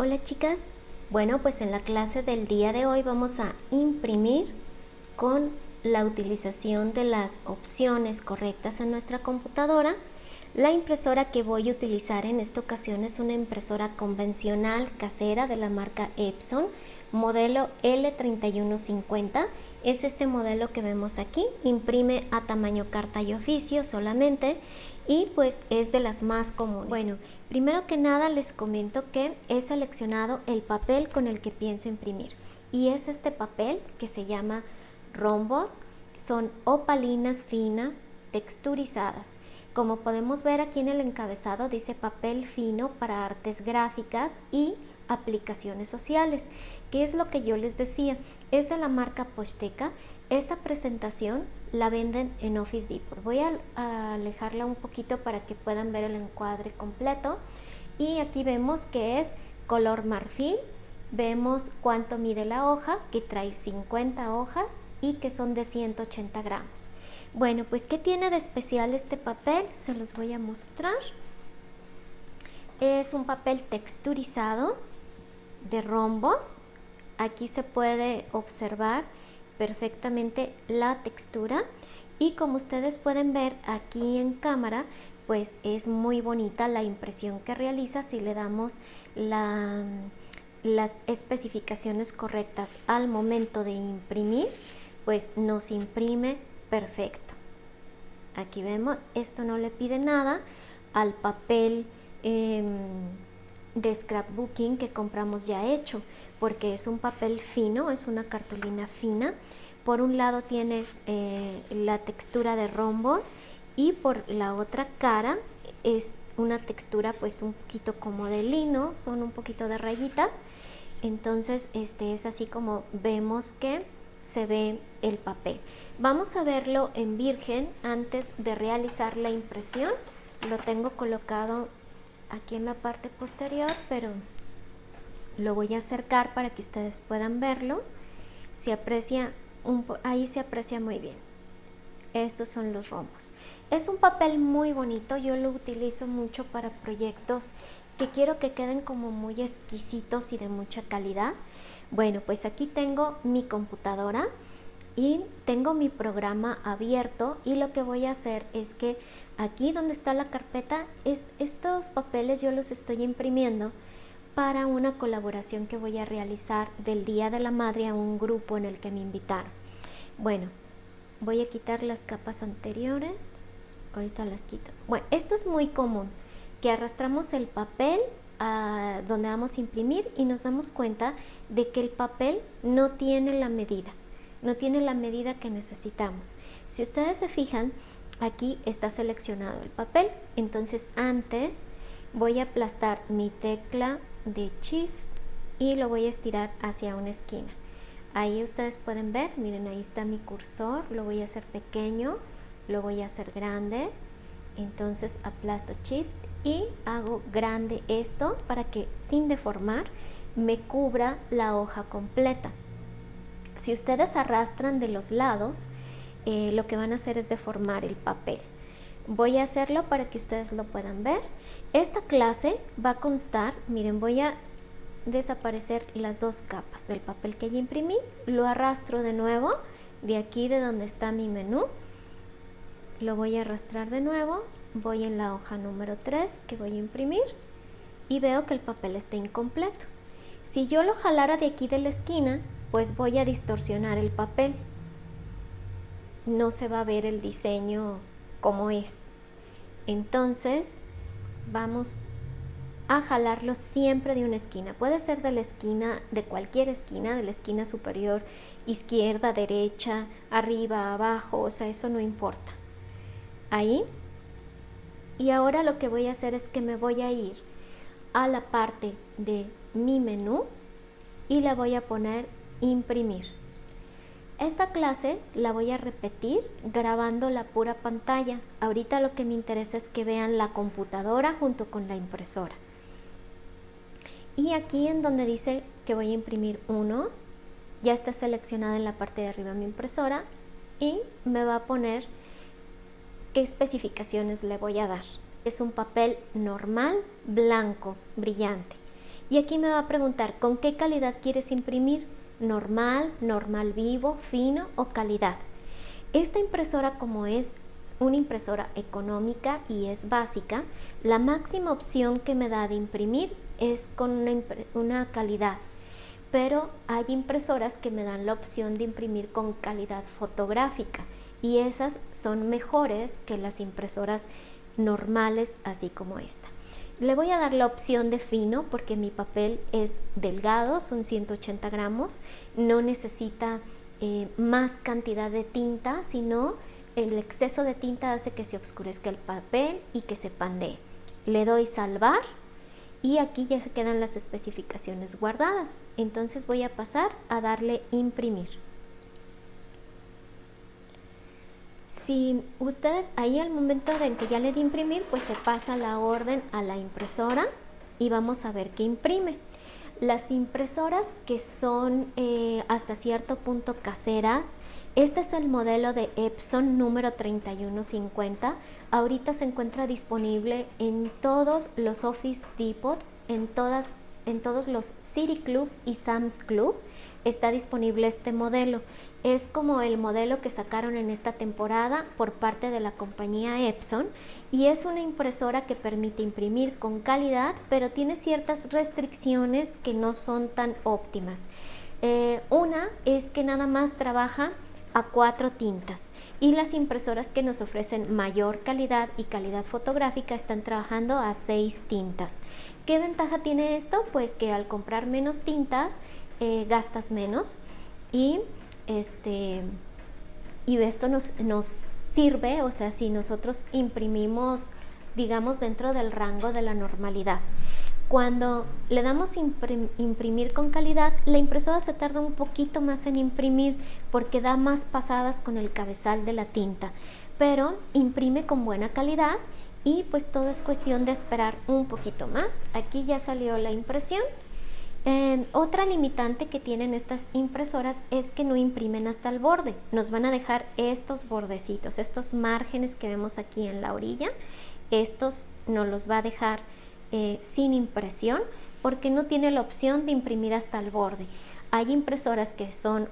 Hola chicas, bueno pues en la clase del día de hoy vamos a imprimir con la utilización de las opciones correctas en nuestra computadora. La impresora que voy a utilizar en esta ocasión es una impresora convencional casera de la marca Epson, modelo L3150. Es este modelo que vemos aquí, imprime a tamaño carta y oficio solamente y pues es de las más comunes. Bueno, primero que nada les comento que he seleccionado el papel con el que pienso imprimir y es este papel que se llama rombos. Son opalinas finas texturizadas. Como podemos ver aquí en el encabezado dice papel fino para artes gráficas y aplicaciones sociales. ¿Qué es lo que yo les decía? Es de la marca Posteca. Esta presentación la venden en Office Depot. Voy a alejarla un poquito para que puedan ver el encuadre completo. Y aquí vemos que es color marfil. Vemos cuánto mide la hoja, que trae 50 hojas y que son de 180 gramos. Bueno, pues ¿qué tiene de especial este papel? Se los voy a mostrar. Es un papel texturizado de rombos. Aquí se puede observar perfectamente la textura y como ustedes pueden ver aquí en cámara, pues es muy bonita la impresión que realiza si le damos las especificaciones correctas al momento de imprimir, pues nos imprime perfecto. Aquí vemos, esto no le pide nada al papel de scrapbooking que compramos ya hecho, porque es un papel fino, es una cartulina fina. Por un lado tiene la textura de rombos y por la otra cara es una textura pues un poquito como de lino, son un poquito de rayitas. Entonces es así como vemos que se ve el papel. Vamos a verlo en virgen antes de realizar la impresión. Lo tengo colocado aquí en la parte posterior, pero lo voy a acercar para que ustedes puedan verlo. Se aprecia ahí se aprecia muy bien. Estos son los rombos. Es un papel muy bonito, yo lo utilizo mucho para proyectos que quiero que queden como muy exquisitos y de mucha calidad. Bueno, pues aquí tengo mi computadora y tengo mi programa abierto y lo que voy a hacer es que aquí donde está la carpeta, estos papeles yo los estoy imprimiendo para una colaboración que voy a realizar del Día de la Madre a un grupo en el que me invitaron. Bueno, voy a quitar las capas anteriores, ahorita las quito. Bueno, esto es muy común, que arrastramos el papel a donde vamos a imprimir y nos damos cuenta de que el papel no tiene la medida. No tiene la medida que necesitamos. Si ustedes se fijan, aquí está seleccionado el papel. Entonces antes voy a aplastar mi tecla de Shift y lo voy a estirar hacia una esquina. Ahí ustedes pueden ver, miren, ahí está mi cursor. Lo voy a hacer pequeño, lo voy a hacer grande. Entonces aplasto Shift y hago grande esto para que sin deformar me cubra la hoja completa. Si ustedes arrastran de los lados, lo que van a hacer es deformar el papel. Voy a hacerlo para que ustedes lo puedan ver. Esta clase va a constar, miren, voy a desaparecer las dos capas del papel que ya imprimí, lo arrastro de nuevo de aquí de donde está mi menú, lo voy a arrastrar de nuevo, voy en la hoja número 3 que voy a imprimir y veo que el papel está incompleto. Si yo lo jalara de aquí de la esquina, pues voy a distorsionar el papel, no se va a ver el diseño como es. Entonces vamos a jalarlo siempre de una esquina, puede ser de la esquina, de cualquier esquina, de la esquina superior, izquierda, derecha, arriba, abajo, o sea, eso no importa. Ahí. Y ahora lo que voy a hacer es que me voy a ir a la parte de mi menú y la voy a poner imprimir. Esta clase la voy a repetir grabando la pura pantalla. Ahorita lo que me interesa es que vean la computadora junto con la impresora. Y aquí en donde dice que voy a imprimir 1, ya está seleccionada en la parte de arriba mi impresora y me va a poner qué especificaciones le voy a dar. Es un papel normal, blanco, brillante. Y aquí me va a preguntar, ¿con qué calidad quieres imprimir? Normal, normal vivo, fino o calidad. Esta impresora, como es una impresora económica y es básica, la máxima opción que me da de imprimir es con una calidad. Pero hay impresoras que me dan la opción de imprimir con calidad fotográfica y esas son mejores que las impresoras normales, así como esta. Le voy a dar la opción de fino porque mi papel es delgado, son 180 gramos, no necesita más cantidad de tinta, sino el exceso de tinta hace que se oscurezca el papel y que se pandee. Le doy salvar y aquí ya se quedan las especificaciones guardadas. Entonces voy a pasar a darle imprimir. Si ustedes ahí al momento de que ya le di imprimir, pues se pasa la orden a la impresora y vamos a ver qué imprime. Las impresoras que son hasta cierto punto caseras, este es el modelo de Epson número 3150. Ahorita se encuentra disponible en todos los Office Depot, en todos los City Club y Sam's Club. Está disponible este modelo. Es como el modelo que sacaron en esta temporada por parte de la compañía Epson y es una impresora que permite imprimir con calidad, pero tiene ciertas restricciones que no son tan óptimas. Una es que nada más trabaja a 4 tintas y las impresoras que nos ofrecen mayor calidad y calidad fotográfica están trabajando a 6 tintas. ¿Qué ventaja tiene esto? Pues que al comprar menos tintas gastas menos y esto nos sirve, o sea, si nosotros imprimimos, digamos, dentro del rango de la normalidad. Cuando le damos imprimir con calidad, la impresora se tarda un poquito más en imprimir porque da más pasadas con el cabezal de la tinta, pero imprime con buena calidad y pues todo es cuestión de esperar un poquito más. Aquí ya salió la impresión. Otra limitante que tienen estas impresoras es que no imprimen hasta el borde. Nos van a dejar estos bordecitos, estos márgenes que vemos aquí en la orilla. Estos nos los va a dejar sin impresión porque no tiene la opción de imprimir hasta el borde. Hay impresoras que son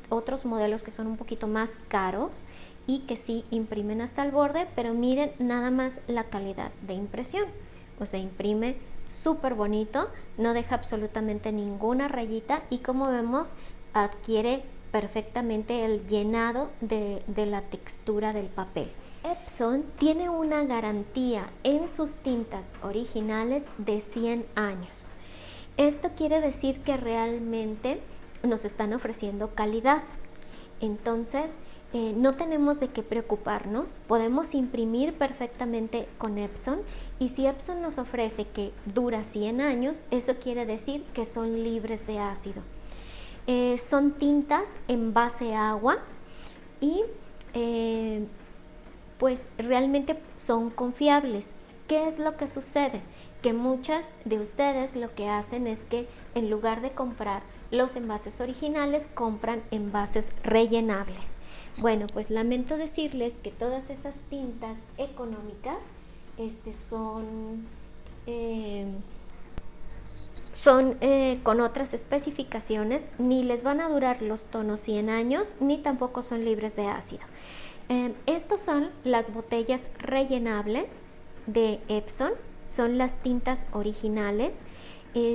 otros modelos que son un poquito más caros y que sí imprimen hasta el borde, pero miren nada más la calidad de impresión. O sea, imprime súper bonito, no deja absolutamente ninguna rayita y como vemos adquiere perfectamente el llenado de la textura del papel. Epson tiene una garantía en sus tintas originales de 100 años. Esto quiere decir que realmente nos están ofreciendo calidad. Entonces, no tenemos de qué preocuparnos, podemos imprimir perfectamente con Epson y si Epson nos ofrece que dura 100 años, eso quiere decir que son libres de ácido. Son tintas en base a agua y pues realmente son confiables. ¿Qué es lo que sucede? Que muchas de ustedes lo que hacen es que en lugar de comprar los envases originales, compran envases rellenables. Bueno, pues lamento decirles que todas esas tintas económicas son con otras especificaciones, ni les van a durar los tonos 100 años, ni tampoco son libres de ácido. Estos son las botellas rellenables de Epson, son las tintas originales.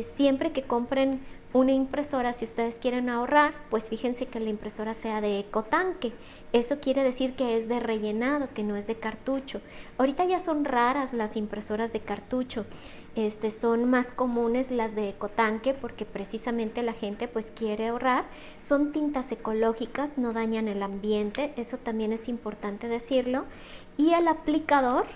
Siempre que compren una impresora, si ustedes quieren ahorrar, pues fíjense que la impresora sea de ecotanque. Eso quiere decir que es de rellenado, que no es de cartucho. Ahorita ya son raras las impresoras de cartucho. Son más comunes las de ecotanque porque precisamente la gente pues quiere ahorrar. Son tintas ecológicas, no dañan el ambiente, eso también es importante decirlo. Y el aplicador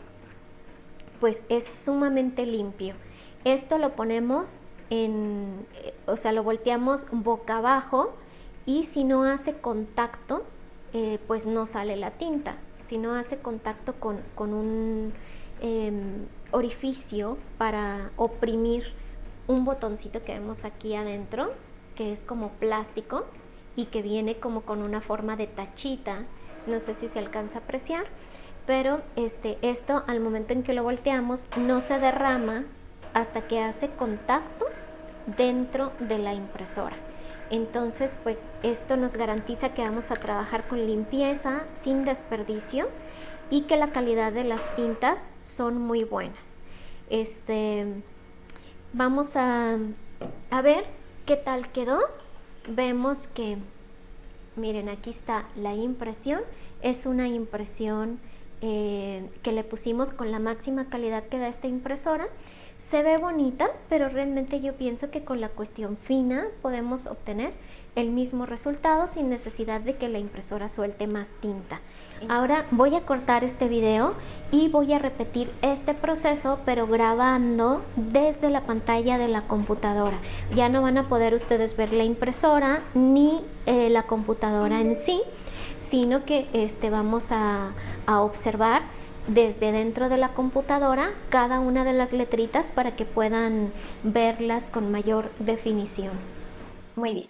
pues es sumamente limpio. Esto lo ponemos lo volteamos boca abajo y si no hace contacto, pues no sale la tinta. Si no hace contacto con un orificio para oprimir un botoncito que vemos aquí adentro, que es como plástico y que viene como con una forma de tachita, no sé si se alcanza a apreciar, pero esto al momento en que lo volteamos no se derrama hasta que hace contacto dentro de la impresora. Entonces, pues esto nos garantiza que vamos a trabajar con limpieza, sin desperdicio, y que la calidad de las tintas son muy buenas. Vamos a ver qué tal quedó. Vemos que, miren, aquí está la impresión. Es una impresión que le pusimos con la máxima calidad que da esta impresora. Se ve bonita, pero realmente yo pienso que con la cuestión fina podemos obtener el mismo resultado sin necesidad de que la impresora suelte más tinta. Ahora voy a cortar este video y voy a repetir este proceso, pero grabando desde la pantalla de la computadora. Ya no van a poder ustedes ver la impresora ni la computadora en sí, sino que vamos a observar desde dentro de la computadora cada una de las letritas para que puedan verlas con mayor definición. Muy bien,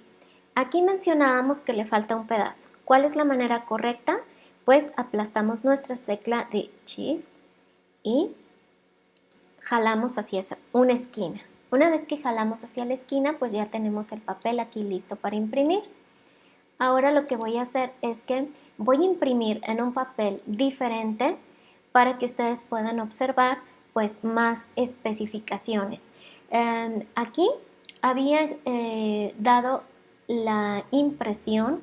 aquí mencionábamos que le falta un pedazo. ¿Cuál es la manera correcta? Pues aplastamos nuestra tecla de Shift y jalamos hacia una esquina. Una vez que jalamos hacia la esquina, pues ya tenemos el papel aquí listo para imprimir. Ahora lo que voy a hacer es que voy a imprimir en un papel diferente para que ustedes puedan observar pues más especificaciones. Aquí había dado la impresión,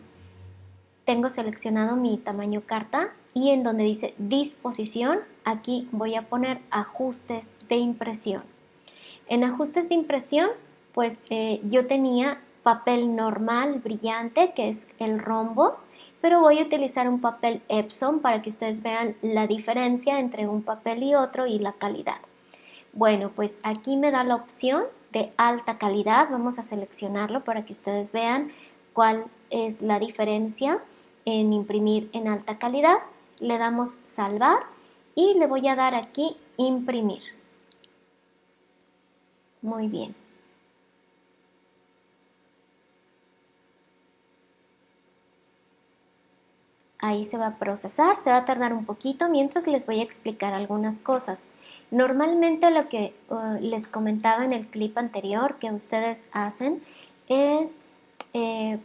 tengo seleccionado mi tamaño carta y en donde dice disposición, aquí voy a poner ajustes de impresión. En ajustes de impresión, pues yo tenía papel normal brillante, que es el rombos, pero voy a utilizar un papel Epson para que ustedes vean la diferencia entre un papel y otro y la calidad. Bueno, pues aquí me da la opción de alta calidad. Vamos a seleccionarlo para que ustedes vean cuál es la diferencia en imprimir en alta calidad. Le damos salvar y le voy a dar aquí imprimir. Muy bien. Ahí se va a procesar, se va a tardar un poquito mientras les voy a explicar algunas cosas. Normalmente lo que les comentaba en el clip anterior que ustedes hacen es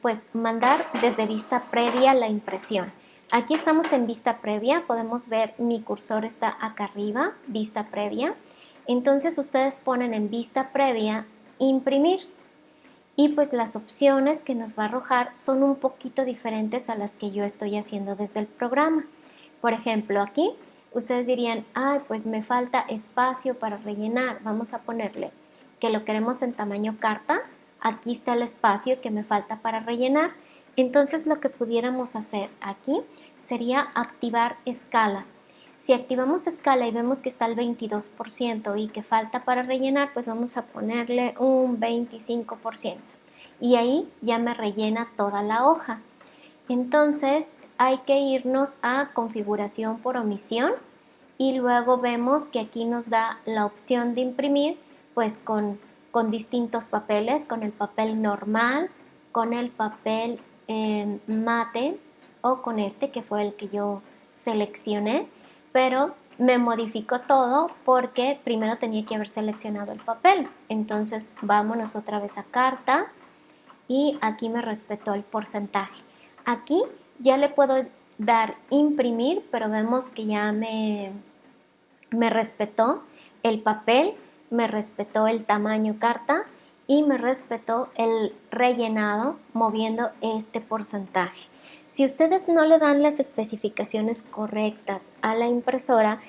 pues mandar desde vista previa la impresión. Aquí estamos en vista previa, podemos ver mi cursor está acá arriba, vista previa. Entonces ustedes ponen en vista previa imprimir. Y pues las opciones que nos va a arrojar son un poquito diferentes a las que yo estoy haciendo desde el programa. Por ejemplo, aquí ustedes dirían, ay, pues me falta espacio para rellenar. Vamos a ponerle que lo queremos en tamaño carta. Aquí está el espacio que me falta para rellenar. Entonces lo que pudiéramos hacer aquí sería activar escala. Si activamos escala y vemos que está el 22% y que falta para rellenar, pues vamos a ponerle un 25%. Y ahí ya me rellena toda la hoja. Entonces hay que irnos a configuración por omisión y luego vemos que aquí nos da la opción de imprimir pues con distintos papeles, con el papel normal, con el papel mate o con este que fue el que yo seleccioné. Pero me modificó todo porque primero tenía que haber seleccionado el papel. Entonces vámonos otra vez a carta y aquí me respetó el porcentaje. Aquí ya le puedo dar imprimir, pero vemos que ya me respetó el papel, me respetó el tamaño carta y me respetó el rellenado moviendo este porcentaje. Si ustedes no le dan las especificaciones correctas a la impresora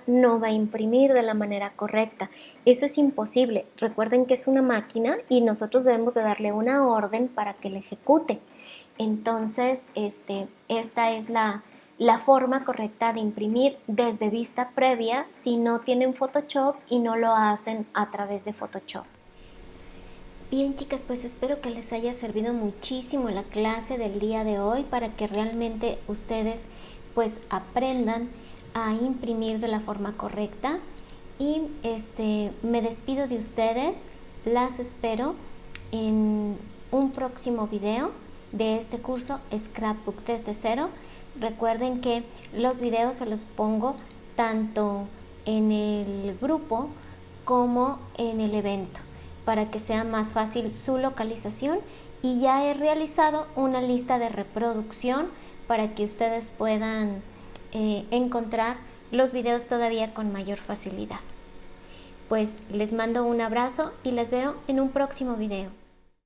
no va a imprimir de la manera correcta. Eso es imposible. Recuerden que es una máquina y nosotros debemos de darle una orden para que la ejecute. Entonces, esta es la forma correcta de imprimir desde vista previa si no tienen Photoshop y no lo hacen a través de Photoshop. Bien, chicas, pues espero que les haya servido muchísimo la clase del día de hoy para que realmente ustedes pues aprendan a imprimir de la forma correcta y me despido de ustedes. Las espero en un próximo video de este curso Scrapbook desde cero. Recuerden que los videos se los pongo tanto en el grupo como en el evento, para que sea más fácil su localización, y ya he realizado una lista de reproducción para que ustedes puedan encontrar los videos todavía con mayor facilidad. Pues les mando un abrazo y les veo en un próximo video.